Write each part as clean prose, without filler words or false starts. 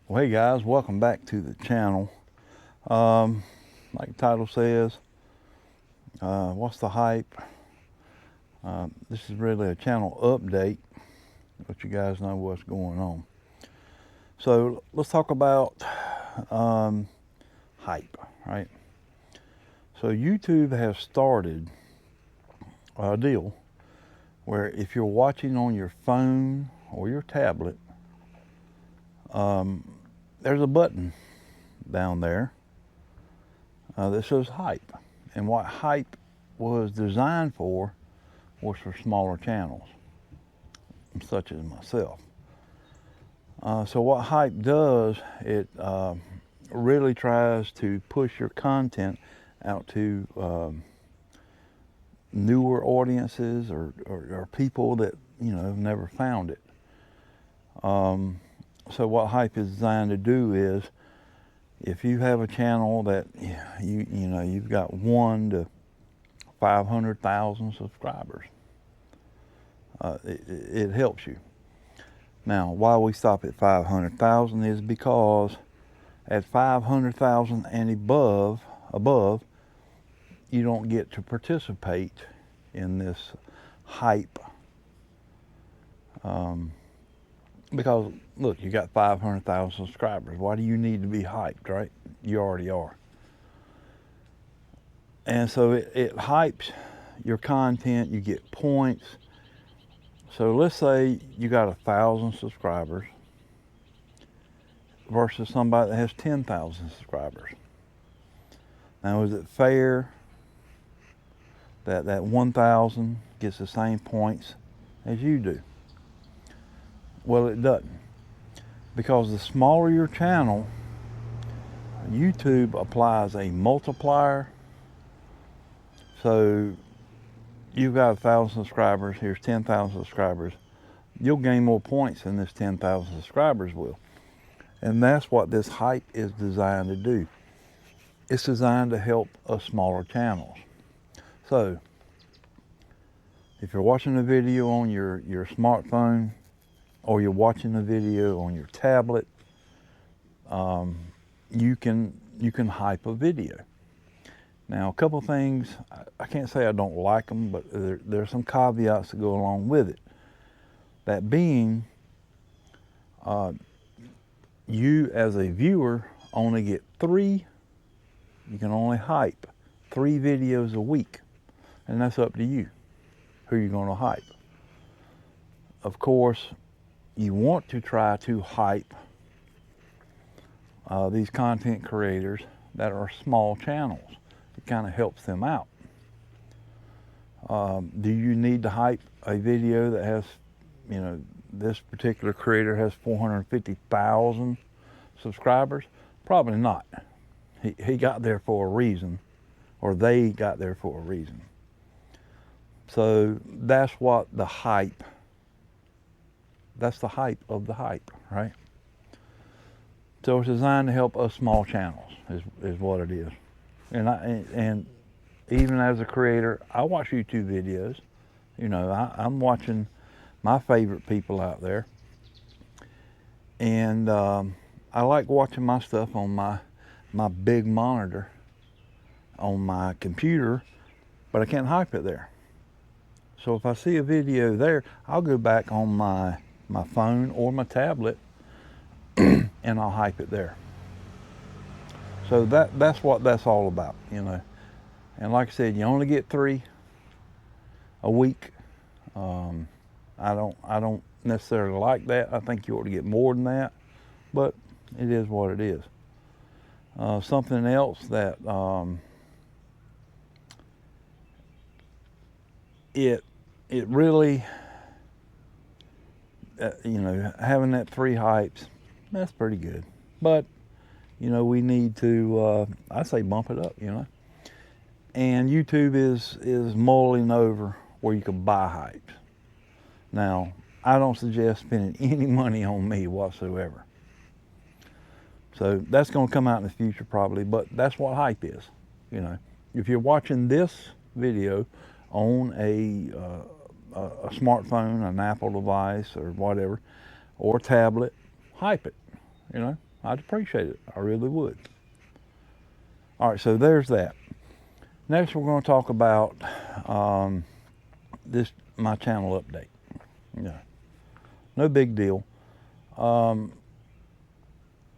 Well, hey guys, welcome back to the channel. Like the title says, what's the hype? This is really a channel update, let you guys know what's going on. So let's talk about hype, right? So YouTube has started a deal where if you're watching on your phone or your tablet, there's a button down there that says hype. And what hype was designed for was for smaller channels, such as myself. So what hype does, it really tries to push your content out to newer audiences or people that have never found it. So what hype is designed to do is, if you have a channel that you've got 1 to 500,000 subscribers, it helps you. Now, why we stop at 500,000 is because at 500,000 and above, you don't get to participate in this hype. Because look, you got 500,000 subscribers. Why do you need to be hyped, right? You already are. And so it hypes your content. You get points. So let's say you got 1,000 subscribers versus somebody that has 10,000 subscribers. Now, is it fair that that 1,000 gets the same points as you do? Well, it doesn't. Because the smaller your channel, YouTube applies a multiplier. So you've got 1,000 subscribers, here's 10,000 subscribers. You'll gain more points than this 10,000 subscribers will. And that's what this hype is designed to do. It's designed to help us smaller channels. So if you're watching a video on your smartphone, or you're watching a video on your tablet, you can hype a video. Now, a couple things, I can't say I don't like them, but there are some caveats that go along with it. That being, you as a viewer only get you can only hype 3 videos a week. And that's up to you, who you're gonna hype. Of course, you want to try to hype these content creators that are small channels. It kind of helps them out. Do you need to hype a video that has, this particular creator has 450,000 subscribers? Probably not. He got there for a reason, or they got there for a reason. So that's what the hype, that's the hype of the hype, right? So it's designed to help us small channels, is what it is. And even as a creator, I watch YouTube videos. I'm watching my favorite people out there. And I like watching my stuff on my big monitor on my computer, but I can't hype it there. So if I see a video there, I'll go back on my phone or my tablet and I'll hype it there. So that's what that's all about, And like I said, you only get 3 a week. I don't necessarily like that. I think you ought to get more than that, but it is what it is. Something else that it really, having that 3 hypes, that's pretty good. But we need to, I say, bump it up. And YouTube is mulling over where you can buy hypes. Now, I don't suggest spending any money on me whatsoever. So that's going to come out in the future probably, but that's what hype is. If you're watching this video on a smartphone, an Apple device or whatever, or tablet, hype it. I'd appreciate it. I really would. All right, so there's that. Next, we're going to talk about my channel update. Yeah, no big deal.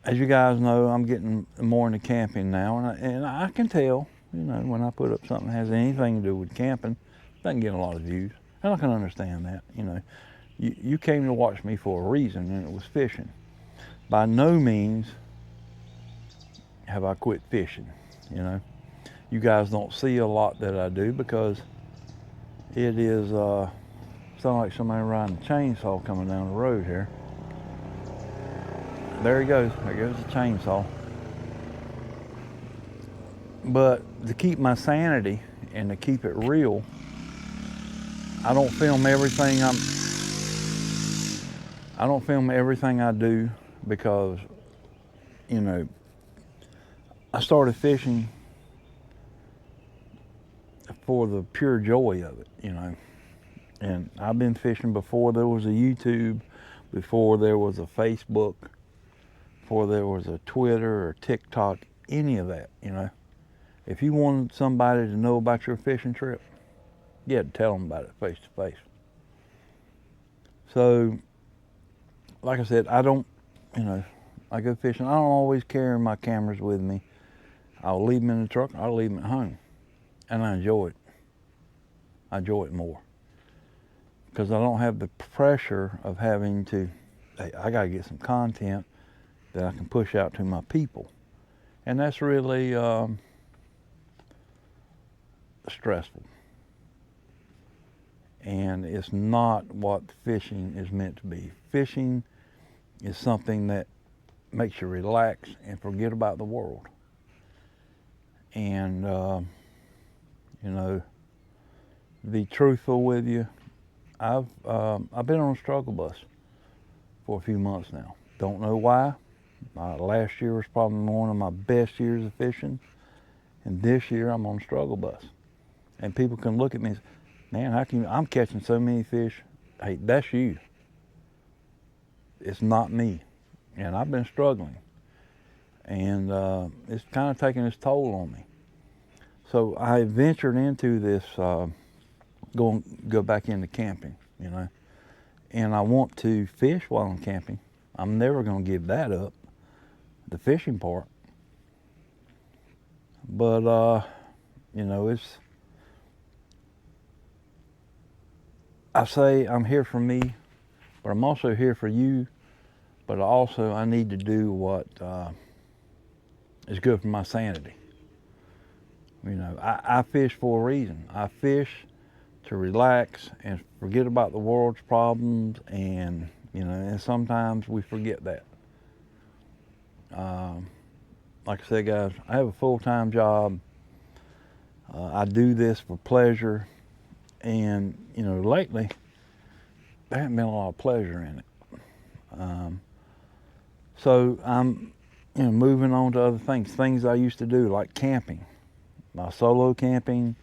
As you guys know, I'm getting more into camping now, and I can tell, when I put up something that has anything to do with camping, it doesn't get a lot of views. And I can understand that. You came to watch me for a reason, and it was fishing. By no means have I quit fishing. You guys don't see a lot that I do because it is sound like somebody riding a chainsaw coming down the road here. There he goes. There goes the chainsaw. But to keep my sanity and to keep it real, I don't film everything I do because, I started fishing for the pure joy of it, And I've been fishing before there was a YouTube, before there was a Facebook, before there was a Twitter or TikTok, any of that, If you wanted somebody to know about your fishing trip, you had to tell them about it face to face. So, like I said, I don't, I go fishing. I don't always carry my cameras with me. I'll leave them in the truck, I'll leave them at home. And I enjoy it. I enjoy it more. Because I don't have the pressure of having to, hey, I gotta get some content that I can push out to my people. And that's really stressful. And it's not what fishing is meant to be. Fishing is something that makes you relax and forget about the world. And, to be truthful with you, I've been on a struggle bus for a few months now. Don't know why. Last year was probably one of my best years of fishing, and this year I'm on a struggle bus. And people can look at me and say, man, I'm catching so many fish. Hey, that's you. It's not me. And I've been struggling. And it's kind of taking its toll on me. So I ventured into this, go back into camping, And I want to fish while I'm camping. I'm never going to give that up, the fishing part. But, I say I'm here for me, but I'm also here for you. But also I need to do what is good for my sanity. I fish for a reason. I fish to relax and forget about the world's problems, and and sometimes we forget that. Like I said, guys, I have a full-time job. I do this for pleasure, and lately there hasn't been a lot of pleasure in it. So I'm moving on to other things I used to do, like camping, solo camping.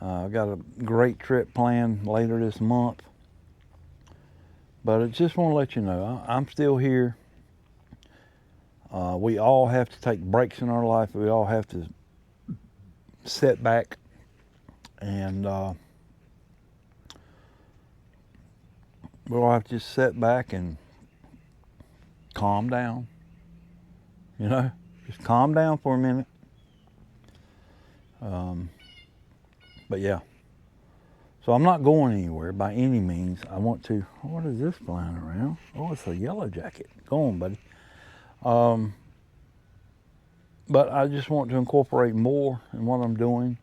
I've got a great trip planned later this month. But I just want to let you know, I'm still here. We all have to take breaks in our life. We all have to sit back and we all have to just sit back and calm down. Just calm down for a minute. But yeah. So I'm not going anywhere by any means. I want to, what is this flying around? Oh, it's a yellow jacket. Go on, buddy. But I just want to incorporate more in what I'm doing.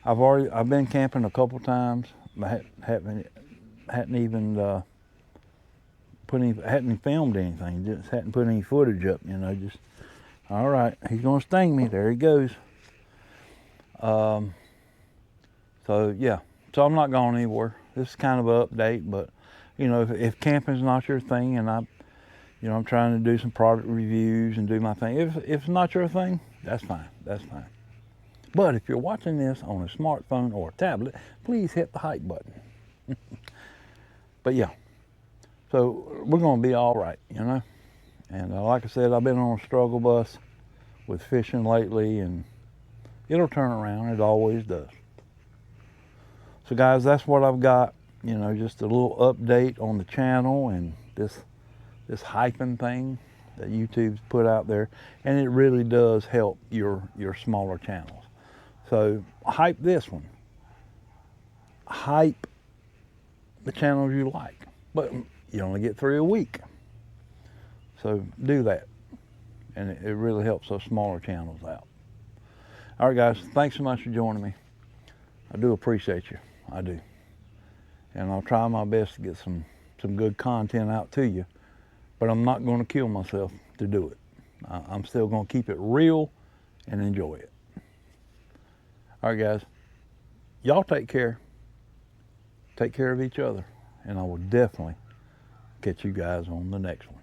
I've been camping a couple times. I hadn't even hadn't filmed anything. Just hadn't put any footage up. Just all right. He's gonna sting me. There he goes. So yeah. So I'm not going anywhere. This is kind of an update, but if camping's not your thing, and I'm trying to do some product reviews and do my thing. If it's not your thing, that's fine. That's fine. But if you're watching this on a smartphone or a tablet, please hit the hype button. But yeah, so we're gonna be all right, And like I said, I've been on a struggle bus with fishing lately, and it'll turn around. It always does. So guys, that's what I've got. You know, just a little update on the channel and this hyping thing that YouTube's put out there, and it really does help your smaller channels. So hype this one. Hype the channels you like, but you only get 3 a week. So do that, and it really helps those smaller channels out. All right, guys, thanks so much for joining me. I do appreciate you. I do. And I'll try my best to get some good content out to you, but I'm not going to kill myself to do it. I'm still going to keep it real and enjoy it. All right, guys, y'all take care. Take care of each other, and I will definitely catch you guys on the next one.